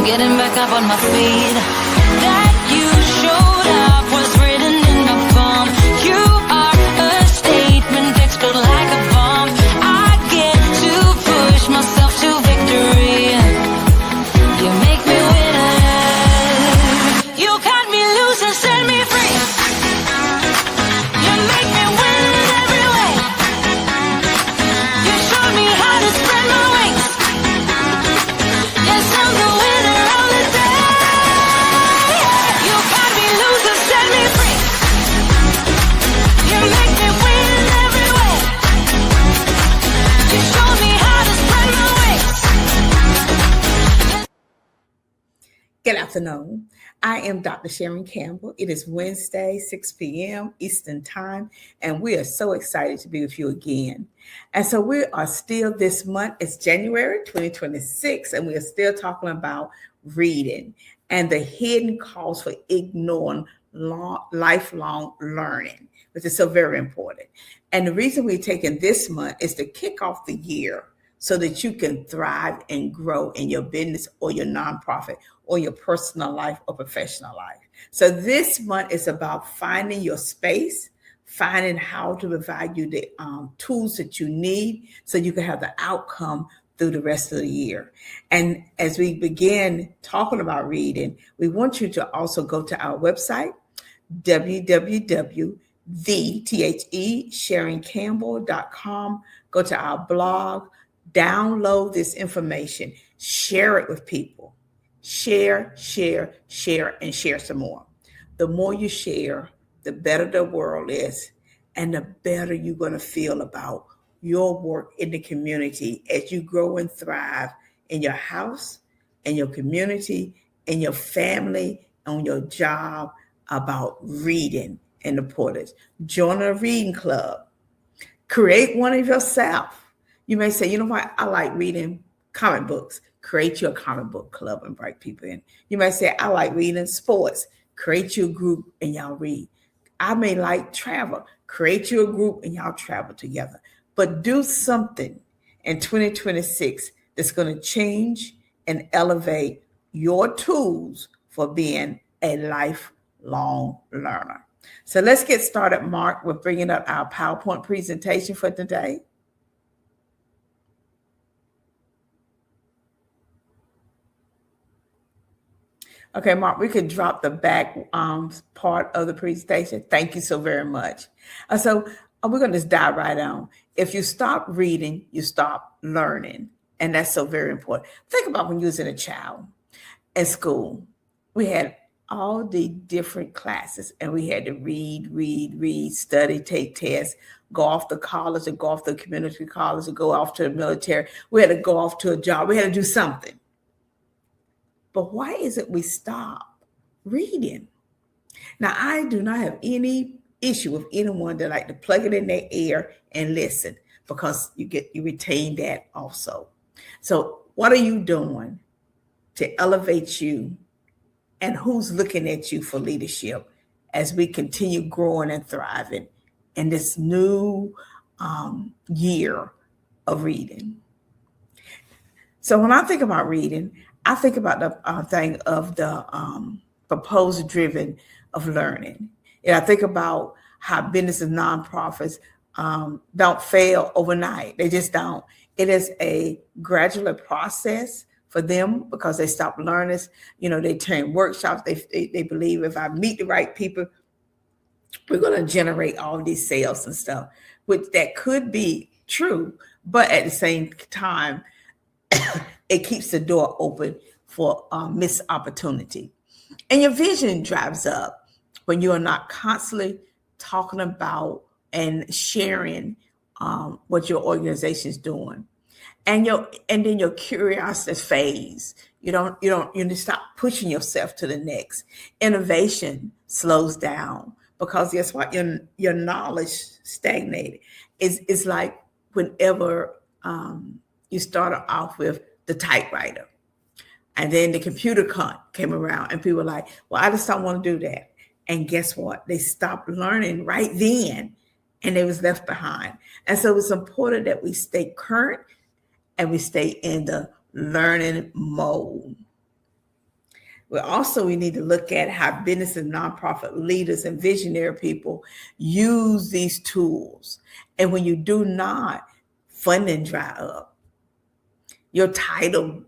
getting back up on my feet. That you showed up was written in the palm. You are a statement that explode like a bomb. I get to push myself to victory. You make me winner. You cut me loose and set me free. You make me win in every way. You showed me how to spread my wings. Yes, I'm the winner of the day. You cut me loose and set me free. You make me win in every way. You showed me how to spread my wings. Good afternoon. I am Dr. Sharon Campbell. It is Wednesday, 6 p.m. Eastern Time, and we are so excited to be with you again. And so we are still this month, it's January 2026, and we are still talking about reading and the hidden cost for ignoring lifelong learning, which is so very important. And the reason we're taking this month is to kick off the year so that you can thrive and grow in your business or your nonprofit or your personal life or professional life. So this month is about finding your space, finding how to provide you the tools that you need so you can have the outcome through the rest of the year. And as we begin talking about reading, we want you to also go to our website, www.thesharoncampbell.com. Go to our blog, download this information, share it with people. Share, and share some more. The more you share, the better the world is, and the better you're going to feel about your work in the community as you grow and thrive in your house, in your community, in your family, on your job, about reading and the importance. Join a reading club. Create one of yourself. You may say, you know what, I like reading comic books. Create your comic book club and bring people in. You might say, I like reading sports. Create your group and y'all read. I may like travel. Create your group and y'all travel together. But do something in 2026 that's going to change and elevate your tools for being a lifelong learner. So let's get started, Mark, with bringing up our PowerPoint presentation for today. Okay, Mark, we could drop the back part of the presentation. Thank you so very much. So we're going to just dive right on. If you stop reading, you stop learning. And that's so very important. Think about when you was in a child in school. We had all the different classes and we had to read, study, take tests, go off to college or go off to community college or go off to the military. We had to go off to a job. We had to do something. But why is it we stop reading? Now, I do not have any issue with anyone that like to plug it in their ear and listen, because you retain that also. So what are you doing to elevate you, and who's looking at you for leadership as we continue growing and thriving in this new year of reading? So when I think about reading, I think about the thing of the proposal driven of learning. And I think about how businesses and nonprofits don't fail overnight. They just don't. It is a gradual process for them because they stop learning. You know, they turn workshops. They believe if I meet the right people, we're going to generate all these sales and stuff, which that could be true. But at the same time, it keeps the door open for missed opportunity. And your vision drives up when you are not constantly talking about and sharing what your organization is doing. And then your curiosity phase. You stop pushing yourself to the next. Innovation slows down because guess what? Your knowledge stagnated. It's like whenever you started off with the typewriter, and then the computer came around, and people were like, well, I just don't want to do that. And guess what? They stopped learning right then, and they was left behind. And so it's important that we stay current and we stay in the learning mode. We need to look at how business and nonprofit leaders and visionary people use these tools. And when you do not, funding dry up. Your title,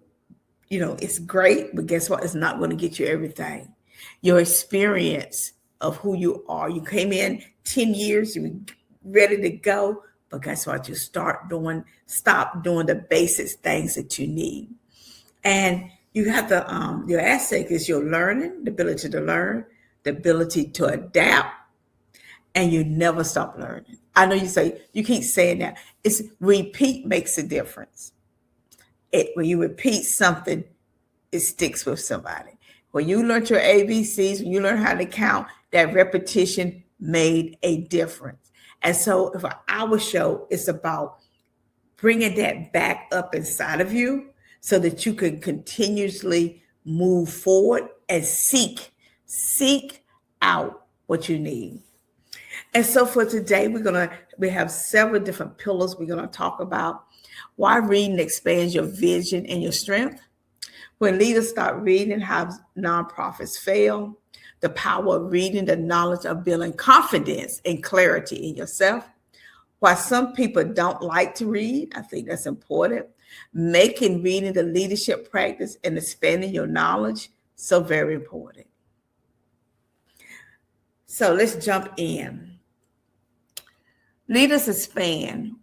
it's great, but guess what? It's not going to get you everything. Your experience of who you are. You came in 10 years, you were ready to go, but guess what? You stop doing the basic things that you need. And you have to, your asset is your learning, the ability to learn, the ability to adapt, and you never stop learning. I know you keep saying that. It's repeat makes a difference. When you repeat something, it sticks with somebody. When you learned your ABCs, when you learn how to count, that repetition made a difference. And so if our show is about bringing that back up inside of you so that you can continuously move forward and seek out what you need. And so for today, we have several different pillars we're going to talk about. Why reading expands your vision and your strength. When leaders start reading, how nonprofits fail. The power of reading, the knowledge of building confidence and clarity in yourself. Why some people don't like to read, I think that's important. Making reading the leadership practice and expanding your knowledge, so very important. So let's jump in. Leaders expand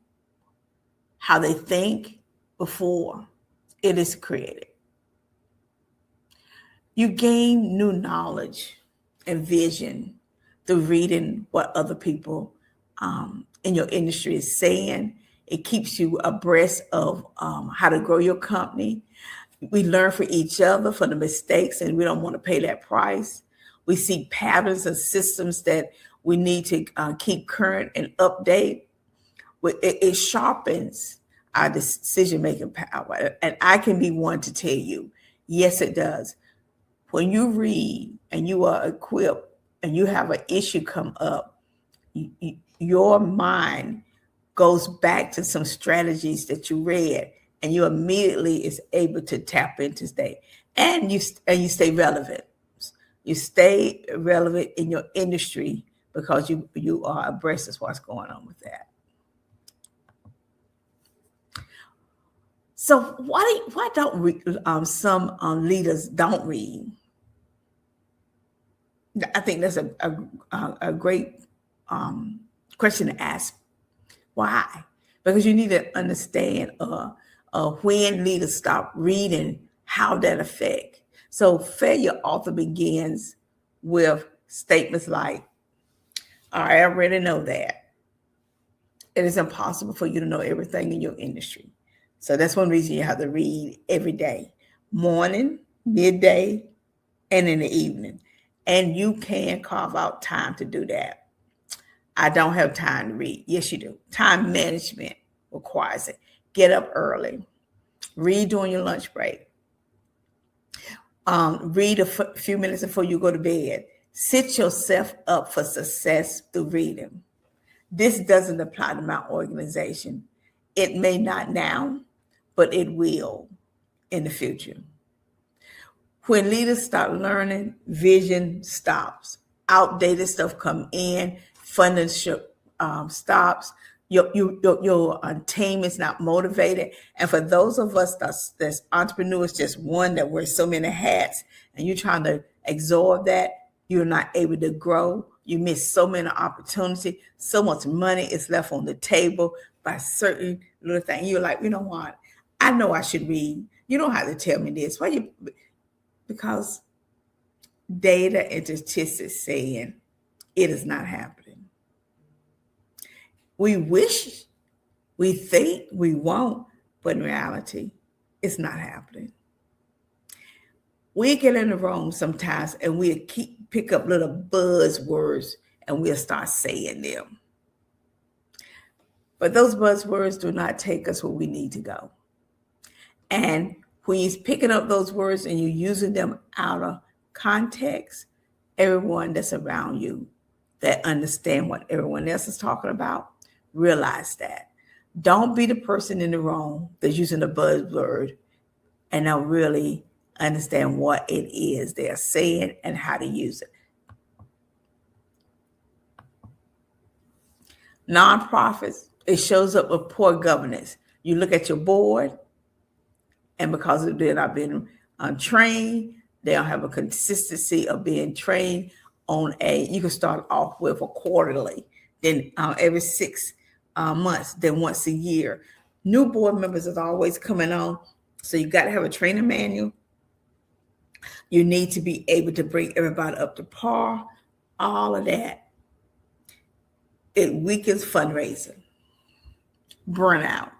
how they think before it is created. You gain new knowledge and vision through reading what other people in your industry is saying. It keeps you abreast of how to grow your company. We learn from each other for the mistakes, and we don't want to pay that price. We see patterns and systems that we need to keep current and update. It sharpens our decision-making power. And I can be one to tell you, yes, it does. When you read and you are equipped and you have an issue come up, your mind goes back to some strategies that you read, and you immediately is able to tap into state, and you stay relevant. You stay relevant in your industry because you are abreast of what's going on with that. So why don't some leaders don't read? I think that's a great question to ask. Why? Because you need to understand when leaders stop reading, how that affect. So failure often begins with statements like, I already know that. It is impossible for you to know everything in your industry. So that's one reason you have to read every day, morning, midday, and in the evening. And you can carve out time to do that. I don't have time to read. Yes, you do. Time management requires it. Get up early. Read during your lunch break. Read a few minutes before you go to bed. Set yourself up for success through reading. This doesn't apply to my organization. It may not now, but it will in the future. When leaders start learning, vision stops. Outdated stuff come in, funding stops. Your team is not motivated. And for those of us that's entrepreneurs, just one that wears so many hats, and you're trying to absorb that, you're not able to grow. You miss so many opportunities. So much money is left on the table by certain little things. You're like, you know what? I know I should read. You don't have to tell me this. Because data and statistics saying it is not happening. We wish, we think, we won't, but in reality, it's not happening. We get in the room sometimes and we pick up little buzzwords and we'll start saying them. But those buzzwords do not take us where we need to go. And when you're picking up those words and you're using them out of context, everyone that's around you that understand what everyone else is talking about, realize that. Don't be the person in the room that's using a buzzword and not really understand what it is they're saying and how to use it. Nonprofits, it shows up with poor governance. You look at your board, and because they're not being trained, they don't have a consistency of being trained on you can start off with a quarterly, then every 6 months, then once a year. New board members is always coming on. So you got to have a training manual. You need to be able to bring everybody up to par, all of that. It weakens fundraising, burnout,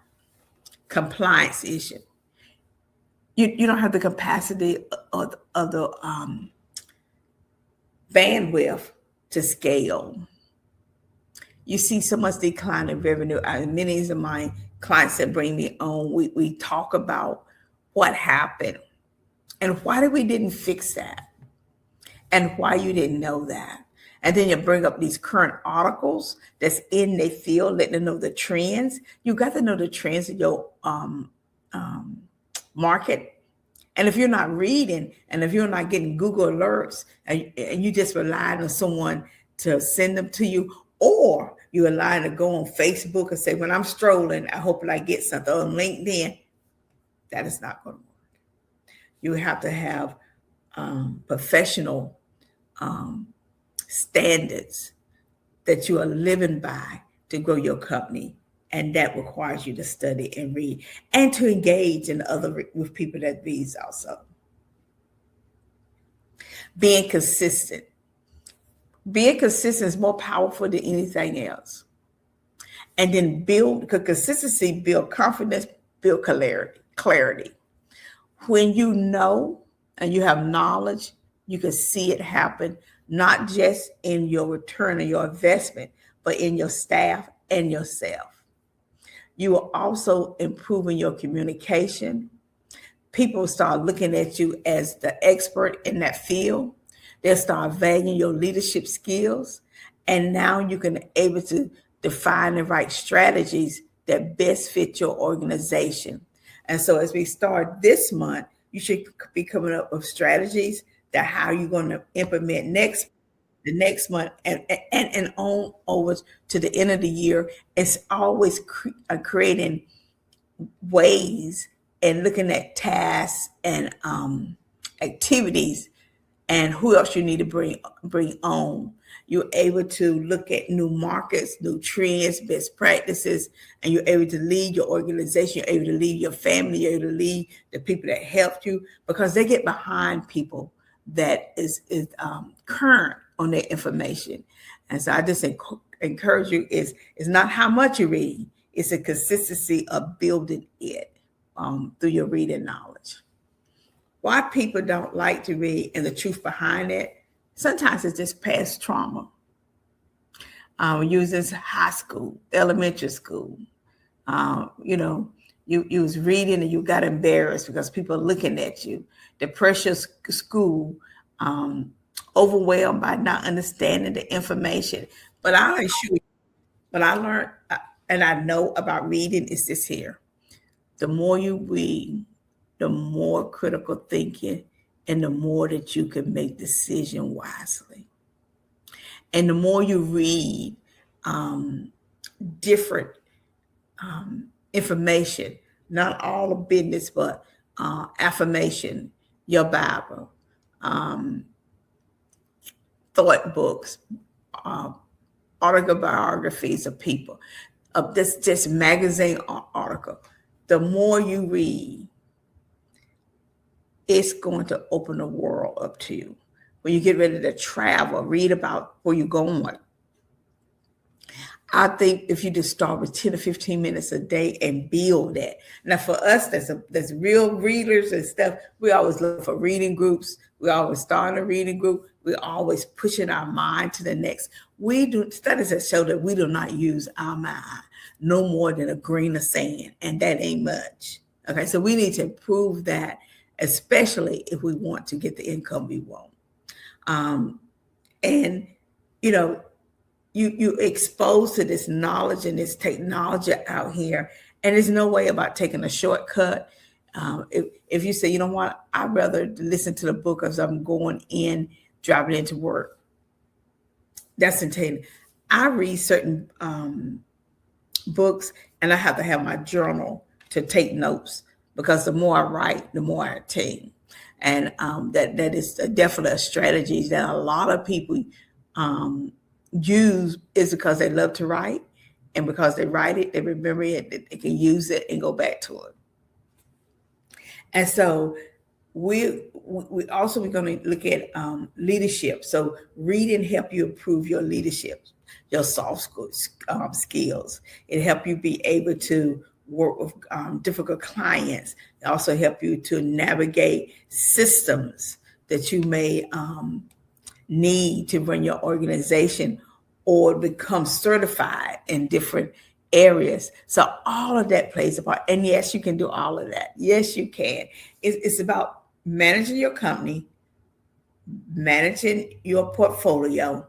compliance issue. You don't have the capacity of the bandwidth to scale. You see so much decline in revenue. Many of my clients that bring me on, we talk about what happened and why we didn't fix that and why you didn't know that. And then you bring up these current articles that's in their field, letting them know the trends. You got to know the trends of your market. And if you're not reading, and if you're not getting Google alerts, and you just rely on someone to send them to you, or you rely to go on Facebook and say, when I'm strolling, I hope I get something on LinkedIn, that is not going to work. You have to have professional standards that you are living by to grow your company. And that requires you to study and read and to engage with people that reads also. Being consistent. Being consistent is more powerful than anything else. And then because consistency build confidence, build clarity. When you know and you have knowledge, you can see it happen, not just in your return on your investment, but in your staff and yourself. You are also improving your communication. People start looking at you as the expert in that field. They'll start valuing your leadership skills. And now you can able to define the right strategies that best fit your organization. And so as we start this month, you should be coming up with strategies that how you're going to implement the next month and on over to the end of the year. It's always creating ways and looking at tasks and activities and who else you need to bring on. You're able to look at new markets, new trends, best practices, and you're able to lead your organization. You're able to lead your family. You're able to lead the people that helped you, because they get behind people that is current on their information. And so I just encourage you, it's not how much you read, it's a consistency of building it through your reading knowledge. Why people don't like to read and the truth behind it, sometimes it's just past trauma. Using high school, elementary school, you was reading and you got embarrassed because people are looking at you. The pressure of school, overwhelmed by not understanding the information. But I assure you, what I learned and I know about reading is this here. The more you read, the more critical thinking and the more that you can make decisions wisely. And the more you read different information, not all of business, but affirmation, your Bible, thought books, autobiographies of people, of this magazine article. The more you read, it's going to open the world up to you. When you get ready to travel, read about where you're going. I think if you just start with 10 or 15 minutes a day and build that. Now for us, that's real readers and stuff. We always look for reading groups. We always start a reading group. We're always pushing our mind to the next. We do studies that show that we do not use our mind no more than a grain of sand, and that ain't much. Okay, so we need to improve that, especially if we want to get the income we want. And you exposed to this knowledge and this technology out here, and there's no way about taking a shortcut. If you say, you know what, I'd rather listen to the book as I'm going in, driving into work, that's entertaining. I read certain books, and I have to have my journal to take notes, because the more I write, the more I attain. And that is definitely a strategy that a lot of people use, is because they love to write, and because they write it, they remember it, they can use it and go back to it. And so we also, we're going to look at leadership. So reading help you improve your leadership, your soft skills. It help you be able to work with difficult clients. It also help you to navigate systems that you may need to run your organization, or become certified in different areas. So all of that plays a part. And yes, you can do all of that. Yes, you can. It's about managing your company, managing your portfolio,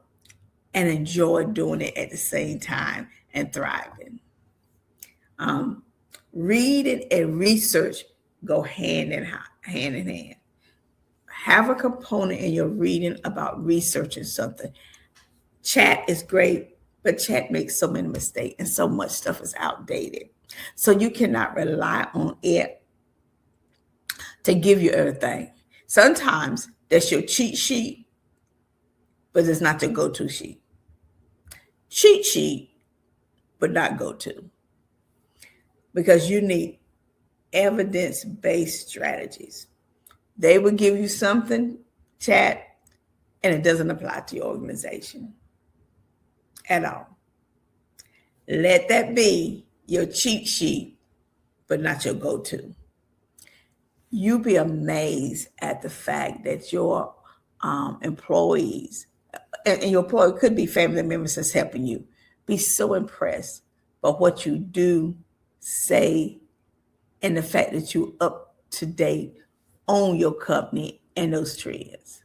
and enjoy doing it at the same time and thriving. Reading and research go hand in hand. Have a component in your reading about researching something. Chat is great, but chat makes so many mistakes, and so much stuff is outdated. So you cannot rely on it to give you everything. Sometimes that's your cheat sheet, but it's not your go-to sheet. Cheat sheet, but not go-to. Because you need evidence-based strategies. They will give you something, chat, and it doesn't apply to your organization at all. Let that be your cheat sheet, but not your go-to. You'll be amazed at the fact that your employees, and your employee could be family members that's helping you, be so impressed by what you do, say, and the fact that you're up to date on your company and those trends.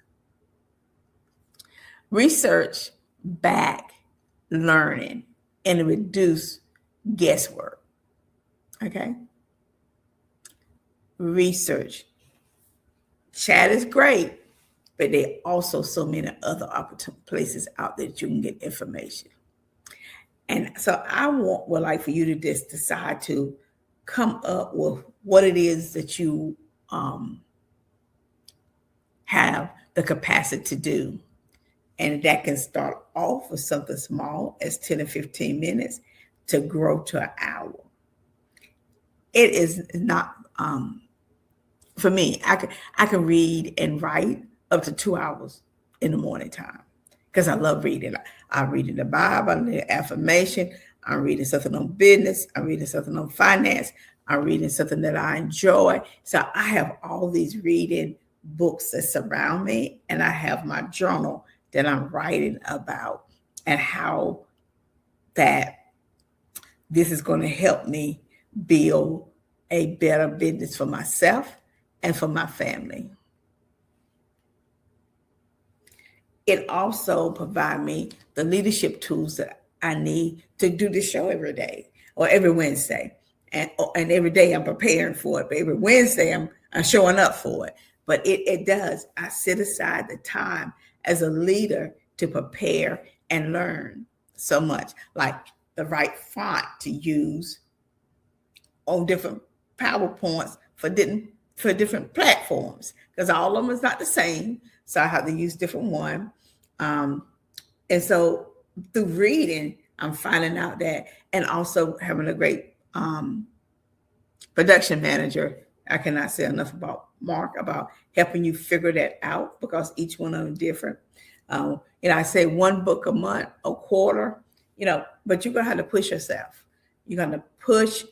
Research back learning and reduce guesswork. Okay? Research. Chat is great, but there are also so many other places out there that you can get information. And so I would like for you to just decide to come up with what it is that you have the capacity to do. And that can start off with something small as 10 or 15 minutes to grow to an hour. It is not, for me, I can read and write up to 2 hours in the morning time, because I love reading. I'm reading the Bible, I'm reading affirmation, I'm reading something on business, I'm reading something on finance, I'm reading something that I enjoy. So I have all these reading books that surround me, and I have my journal that I'm writing about, and how that this is going to help me build a better business for myself and for my family. It also provides me the leadership tools that I need to do the show every day or every Wednesday. And every day I'm preparing for it, but every Wednesday I'm showing up for it. But it does. I set aside the time as a leader to prepare and learn so much, like the right font to use on different PowerPoints for different platforms, because all of them is not the same. So I have to use different one. And so through reading, I'm finding out that, and also having a great production manager. I cannot say enough about Mark, about helping you figure that out, because each one of them different. I say one book a month, a quarter, but you're going to have to push yourself. You're going to push.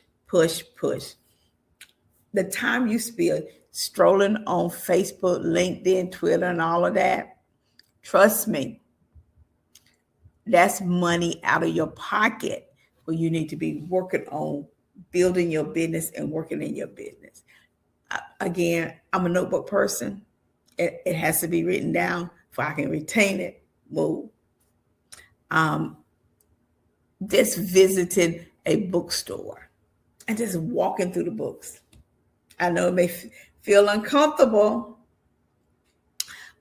The time you spend strolling on Facebook, LinkedIn, Twitter, and all of that, trust me, that's money out of your pocket where you need to be working on building your business and working in your business. Again, I'm a notebook person. It has to be written down so I can retain it. Move. Just visiting a bookstore and just walking through the books. I know it may feel uncomfortable,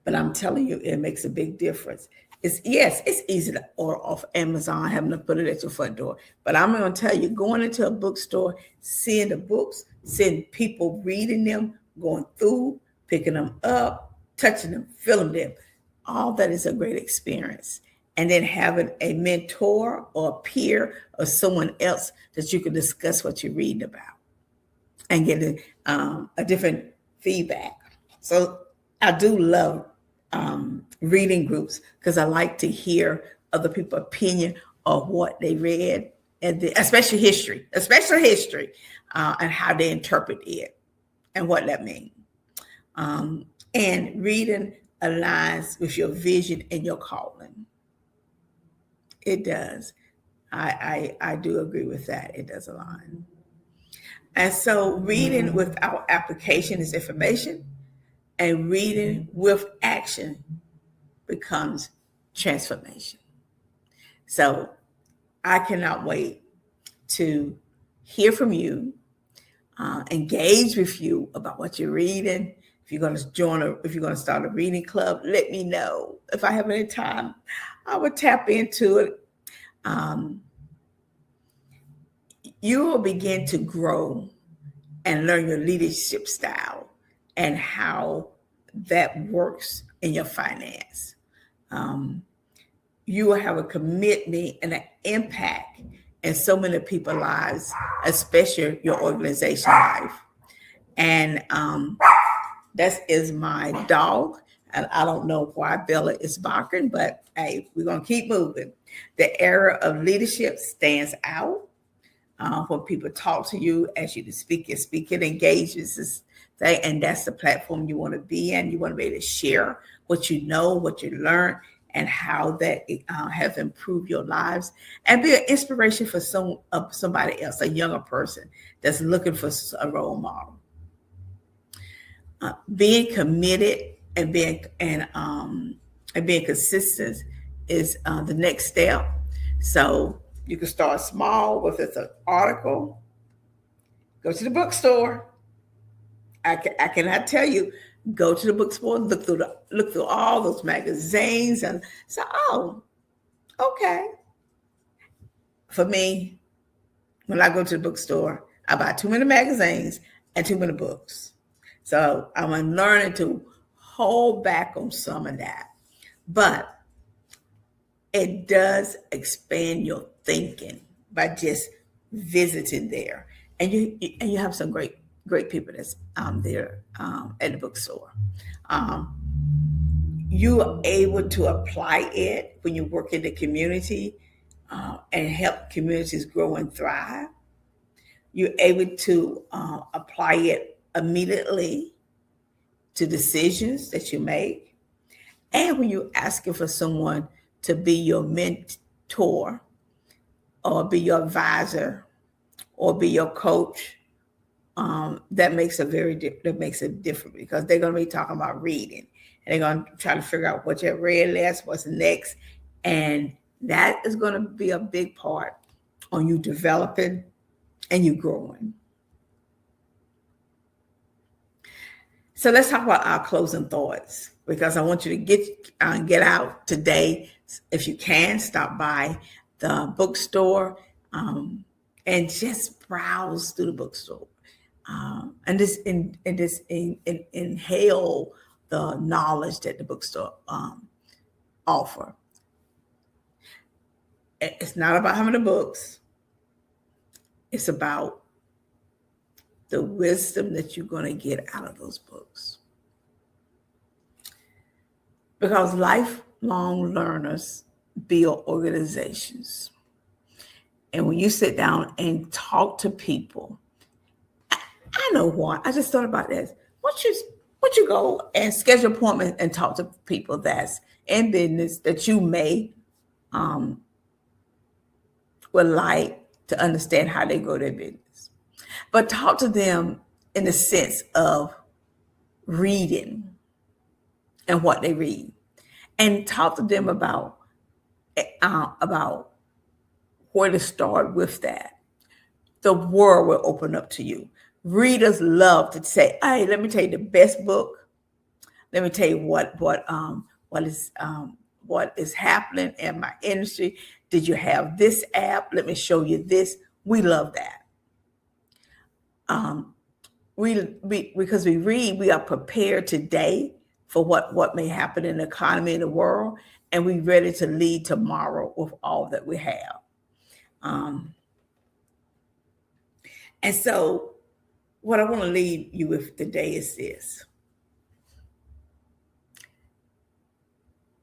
but I'm telling you, it makes a big difference. It's easy to order off Amazon, having to put it at your front door. But I'm going to tell you, going into a bookstore, seeing the books, seeing people reading them, going through, picking them up, touching them, feeling them, all that is a great experience. And then having a mentor or a peer or someone else that you can discuss what you're reading about and getting a different feedback. So I do love reading groups because I like to hear other people's opinion of what they read, and especially history, and how they interpret it and what that means. And reading aligns with your vision and your calling. It does. I do agree with that. It does align. And so reading without application is information, and reading with action becomes transformation. So I cannot wait to hear from you, engage with you about what you're reading. If you're going to if you're going to start a reading club, let me know. If I have any time, I will tap into it. You will begin to grow and learn your leadership style and how that works in your finance. You will have a commitment and an impact in so many people's lives, especially your organization life. And that is my dog. And I don't know why Bella is barking, but hey, we're going to keep moving. The era of leadership stands out. When people talk to you, ask you to speak, it engages, and that's the platform you want to be in. You want to be able to share what you know, what you learned, and how that have improved your lives, and be an inspiration for somebody else, a younger person that's looking for a role model. Being committed and being consistent is the next step. So you can start small with an article. Go to the bookstore. I cannot tell you. Go to the bookstore, look through all those magazines, and say, "Oh, okay." For me, when I go to the bookstore, I buy too many magazines and too many books. So I'm learning to hold back on some of that, but it does expand your thinking by just visiting there, and you have some great people that's there at the bookstore. You are able to apply it when you work in the community and help communities grow and thrive. You're able to apply it immediately to decisions that you make. And when you're asking for someone to be your mentor or be your advisor or be your coach, that makes it different because they're going to be talking about reading, and they're going to try to figure out what you read last, what's next, and that is going to be a big part on you developing and you growing. So let's talk about our closing thoughts, because I want you to get out today. If you can, stop by the bookstore and just browse through the bookstore. And inhale the knowledge that the bookstore offer. It's not about how many books. It's about the wisdom that you're going to get out of those books. Because lifelong learners build organizations. And when you sit down and talk to people, I know why. I just thought about this. Once you go and schedule an appointment and talk to people that's in business that you may would like to understand how they grow their business, but talk to them in the sense of reading and what they read, and talk to them about where to start with that. The world will open up to you. Readers love to say, "Hey, let me tell you the best book. Let me tell you what is happening in my industry. Did you have this app? Let me show you this." We love that. Um, we because we read, we are prepared today for what may happen in the economy in the world, and we're ready to lead tomorrow with all that we have. Um, and so, what I want to leave you with today is this: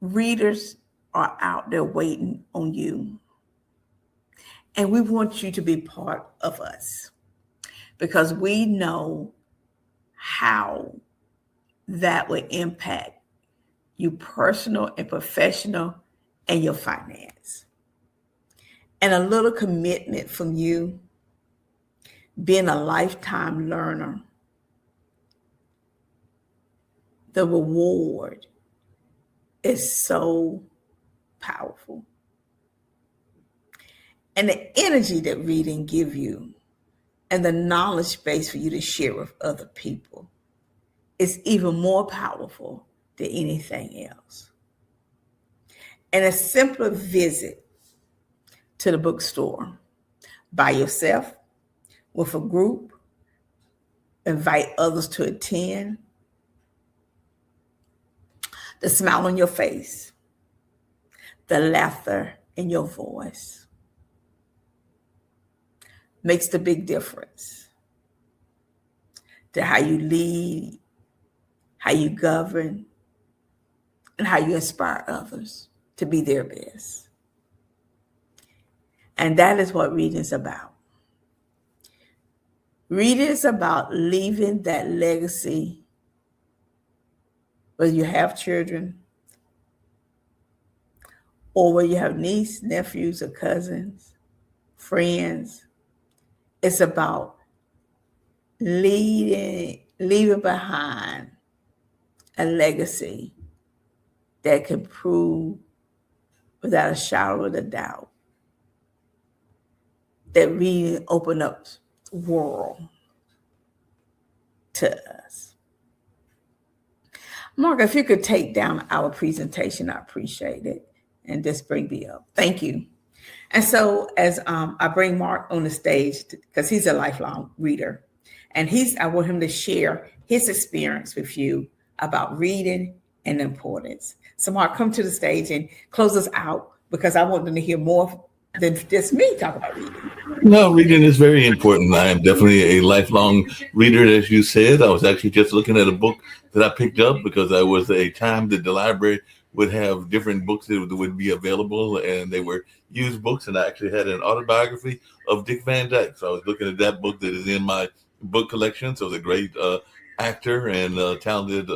readers are out there waiting on you, and we want you to be part of us because we know how that will impact you personal and professional and your finance. And a little commitment from you, being a lifetime learner, the reward is so powerful. And the energy that reading give you and the knowledge base for you to share with other people is even more powerful than anything else. And a simpler visit to the bookstore by yourself, with a group, invite others to attend, the smile on your face, the laughter in your voice makes the big difference to how you lead, how you govern, and how you inspire others to be their best. And that is what reading is about. Reading is about leaving that legacy, whether you have children or whether you have nieces, nephews, or cousins, friends. It's about leaving behind a legacy that can prove without a shadow of a doubt that reading open up the world to us. Mark, if you could take down our presentation, I appreciate it. And just bring me up. Thank you. And so as I bring Mark on the stage, because he's a lifelong reader, and I want him to share his experience with you about reading and the importance. So Mark, come to the stage and close us out, because I want them to hear more than just me talk about reading. No, reading is very important. I am definitely a lifelong reader, as you said. I was actually just looking at a book that I picked up because there was a time that the library would have different books that would be available, and they were used books, and I actually had an autobiography of Dick Van Dyke. So I was looking at that book that is in my book collection. So the great actor and talented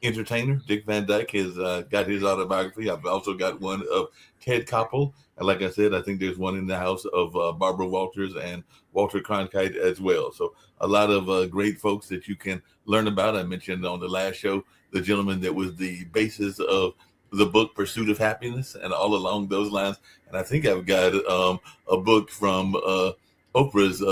entertainer, Dick Van Dyke, has got his autobiography. I've also got one of Ted Koppel. And like I said, I think there's one in the house of Barbara Walters and Walter Cronkite as well. So a lot of great folks that you can learn about. I mentioned on the last show the gentleman that was the basis of the book Pursuit of Happiness and all along those lines. And I think I've got a book from Oprah's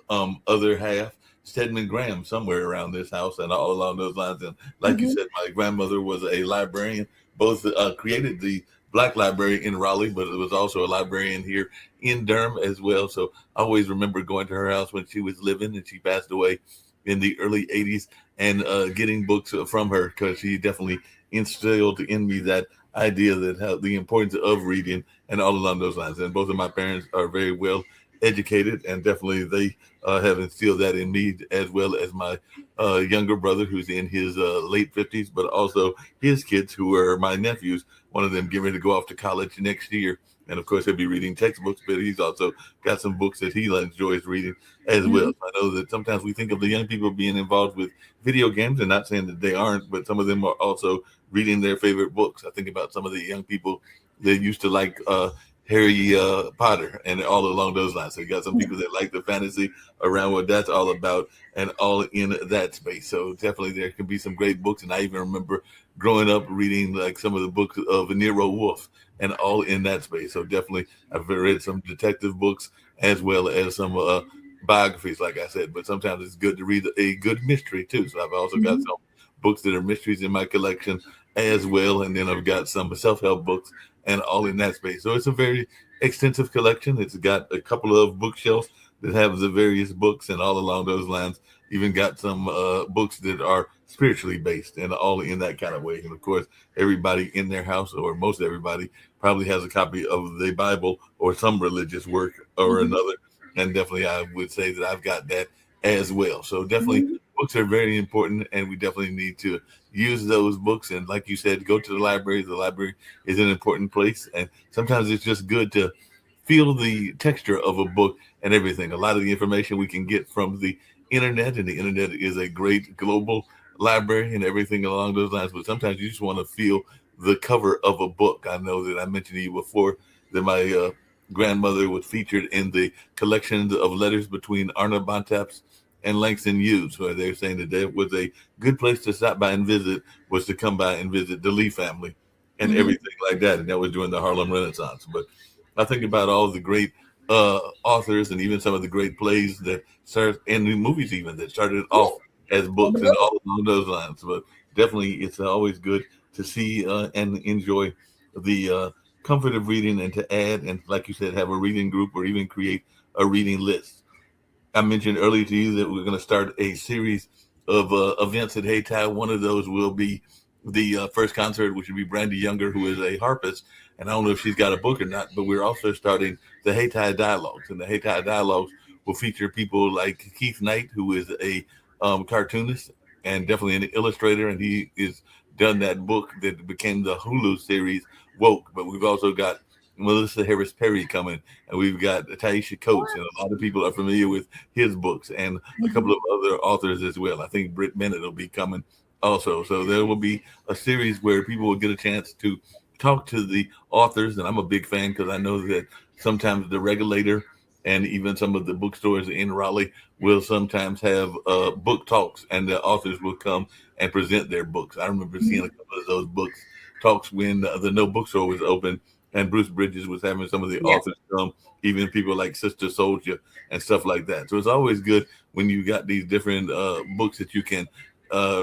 other half, Stedman Graham, somewhere around this house and all along those lines. And like you said, my grandmother was a librarian, both created the Black Library in Raleigh, but it was also a librarian here in Durham as well. So I always remember going to her house when she was living, and she passed away in the early 80s, and getting books from her, because she definitely instilled in me that idea that the importance of reading and all along those lines. And both of my parents are very well educated, and definitely they have instilled that in me, as well as my younger brother, who's in his late 50s, but also his kids, who are my nephews. One of them getting ready to go off to college next year. And of course, he'll be reading textbooks, but he's also got some books that he enjoys reading as well. I know that sometimes we think of the young people being involved with video games, and not saying that they aren't, but some of them are also reading their favorite books. I think about some of the young people that used to like Harry Potter and all along those lines. So you got some people that like the fantasy around what that's all about, and all in that space. So definitely there can be some great books. And I even remember growing up reading like some of the books of Nero Wolfe, and all in that space. So definitely I've read some detective books, as well as some biographies, like I said, but sometimes it's good to read a good mystery too. So I've also got some books that are mysteries in my collection as well. And then I've got some self-help books and all in that space. So it's a very extensive collection. It's got a couple of bookshelves that have the various books and all along those lines. Even got some books that are spiritually based and all in that kind of way. And of course, everybody in their house, or most everybody, probably has a copy of the Bible or some religious work or another. And definitely I would say that I've got that as well. So definitely books are very important, and we definitely need to use those books. And like you said, go to the library. The library is an important place. And sometimes it's just good to feel the texture of a book and everything. A lot of the information we can get from the internet, and the internet is a great global library and everything along those lines. But sometimes you just want to feel the cover of a book. I know that I mentioned to you before that my grandmother was featured in the collections of letters between Arnold Bontemps and Langston Hughes, where they're saying that there was a good place to stop by and visit was to come by and visit the Lee family and everything like that. And that was during the Harlem Renaissance. But I think about all the great authors and even some of the great plays that started, and the movies even, that started off as books and all along those lines. But definitely it's always good to see and enjoy the comfort of reading, and to add, and like you said, have a reading group or even create a reading list. I mentioned earlier to you that we're going to start a series of events at Hayti. One of those will be the first concert, which would be Brandy Younger, who is a harpist. And I don't know if she's got a book or not, but we're also starting the Hayti Dialogues. And the Hayti Dialogues will feature people like Keith Knight, who is a cartoonist and definitely an illustrator. And he is done that book that became the Hulu series, Woke. But we've also got Melissa Harris Perry coming, and we've got Taisha Coates, and a lot of people are familiar with his books, and a couple of other authors as well. I think Britt Bennett will be coming also. So there will be a series where people will get a chance to talk to the authors, and I'm a big fan because I know that sometimes the Regulator and even some of the bookstores in Raleigh will sometimes have book talks, and the authors will come and present their books. I remember seeing a couple of those books talks when the No Bookstore was open, and Bruce Bridges was having some of the authors come, even people like Sister Soldier and stuff like that. So it's always good when you got these different books that you can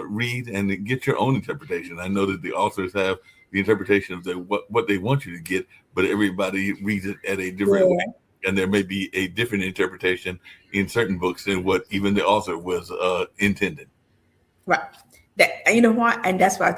read and get your own interpretation. I know that the authors have the interpretation of what they want you to get, but everybody reads it at a different way. And there may be a different interpretation in certain books than what even the author was intended. Right. That, you know what? And that's why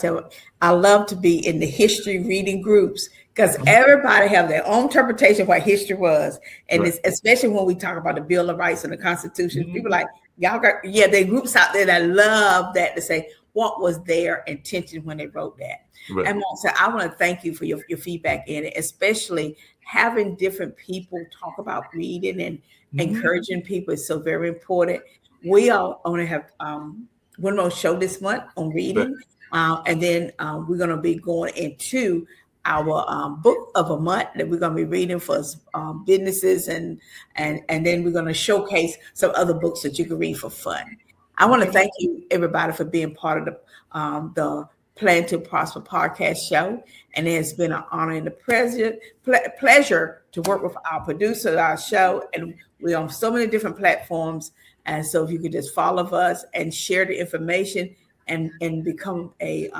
I love to be in the history reading groups, because everybody have their own interpretation of what history was. And it's, especially when we talk about the Bill of Rights and the Constitution, people like, y'all got, there are groups out there that love that, to say, what was their intention when they wrote that? Right. And so I want to thank you for your feedback in it, especially having different people talk about reading and encouraging people is so very important. We all only have one more show this month on reading, and then we're going to be going into our book of a month that we're going to be reading for businesses, and then we're going to showcase some other books that you can read for fun. I want to thank you, everybody, for being part of the Plan to Prosper podcast show, and it has been an honor and a pleasure to work with our producer of our show, and we're on so many different platforms. And so if you could just follow us and share the information and become a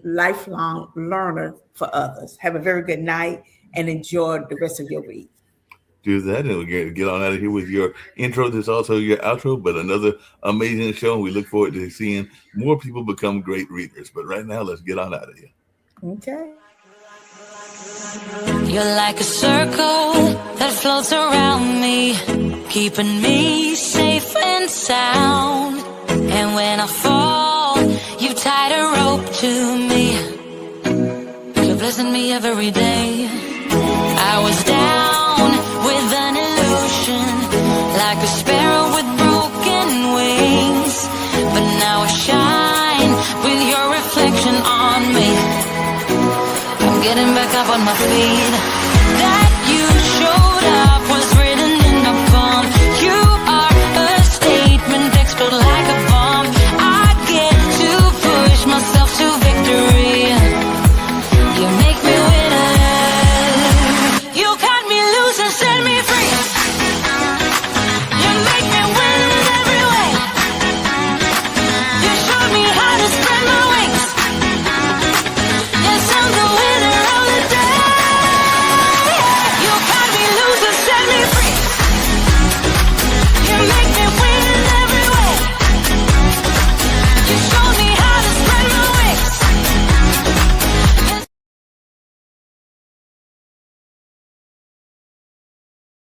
lifelong learner for others. Have a very good night and enjoy the rest of your week. Do that, and we'll get on out of here with your intro. This is also your outro, but another amazing show. And we look forward to seeing more people become great readers. But right now, let's get on out of here. Okay. You're like a circle that floats around me, keeping me safe and sound. And when I fall, you tied a rope to me. You're blessing me every day. I was down with an illusion, like a sparrow with broken wings. But now I shine with your reflection on me. I'm getting back up on my feet.